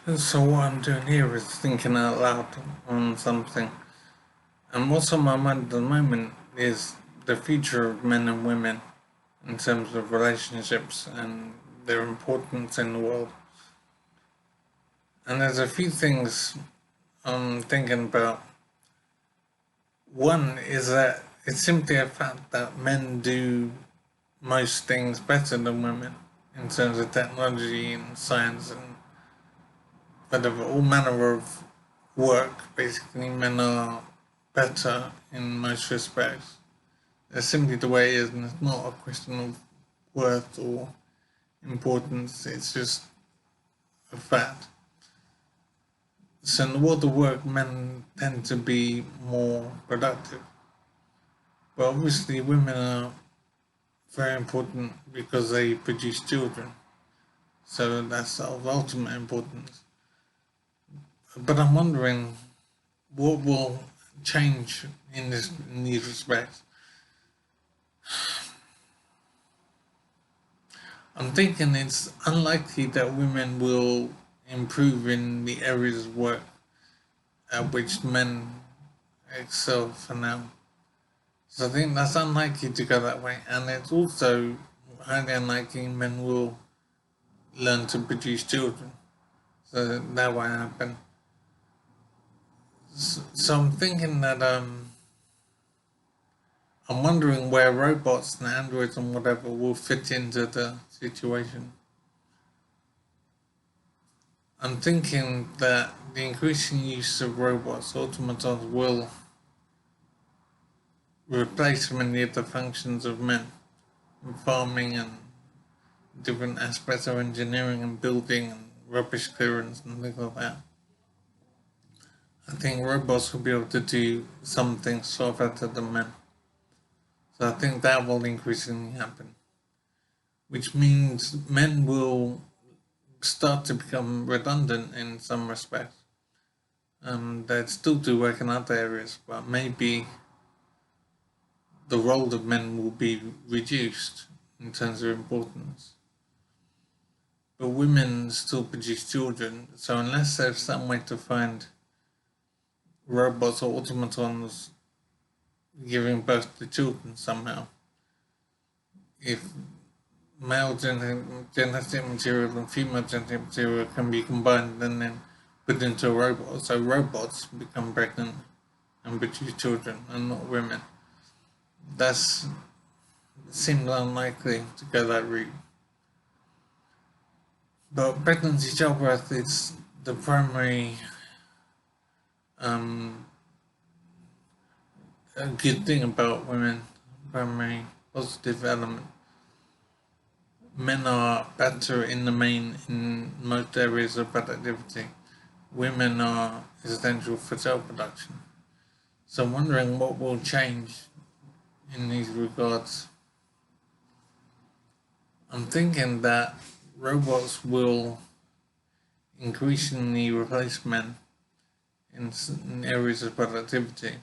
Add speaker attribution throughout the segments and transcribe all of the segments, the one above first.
Speaker 1: So what I'm doing here is thinking out loud on something. And what's on my mind at the moment is the future of men and women in terms of relationships and their importance in the world. And there's a few things I'm thinking about. One is that it's simply a fact that men do most things better than women in terms of technology and science and whatever, all manner of work. Basically, men are better in most respects. It's simply the way it is, and it's not a question of worth or importance, it's just a fact. So, in the world of work, men tend to be more productive. But obviously, women are very important because they produce children. So, that's of ultimate importance. But I'm wondering what will change in these respects. I'm thinking it's unlikely that women will improve in the areas of work at which men excel for now. So I think that's unlikely to go that way, and it's also highly unlikely men will learn to produce children. So that won't happen. So I'm thinking that I'm wondering where robots and androids and whatever will fit into the situation. I'm thinking that the increasing use of robots, automatons, will replace many of the functions of men in farming and different aspects of engineering and building and rubbish clearance and things like that. I think robots will be able to do some things far better than men. So I think that will increasingly happen, which means men will start to become redundant in some respects. They'd still do work in other areas, but maybe the role of men will be reduced in terms of importance. But women still produce children, so unless there's some way to find robots or automatons giving birth to children somehow, if male genetic material and female genetic material can be combined and then put into a robot, so robots become pregnant and produce children and not women. That's seems unlikely to go that route. But pregnancy childbirth is the primary um, a good thing about women, primary positive element. Men are better in the main in most areas of productivity. Women are essential for cell production. So I'm wondering what will change in these regards. I'm thinking that robots will increasingly replace men in areas of productivity.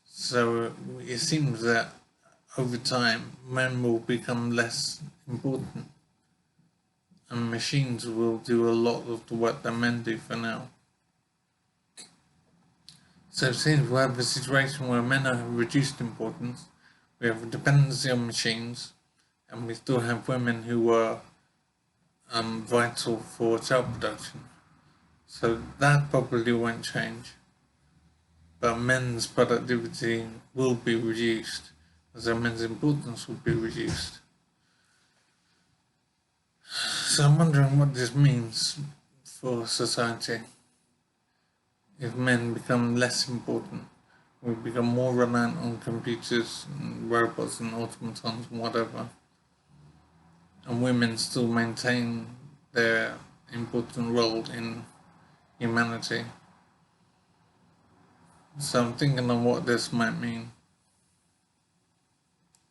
Speaker 1: So it seems that over time men will become less important and machines will do a lot of the work that men do for now. So it seems we have a situation where men are reduced importance, we have a dependency on machines, and we still have women who are vital for child production. So that probably won't change. But men's productivity will be reduced, so men's importance will be reduced. So I'm wondering what this means for society. If men become less important, we become more reliant on computers and robots and automatons and whatever, and women still maintain their important role in humanity. So I'm thinking of what this might mean.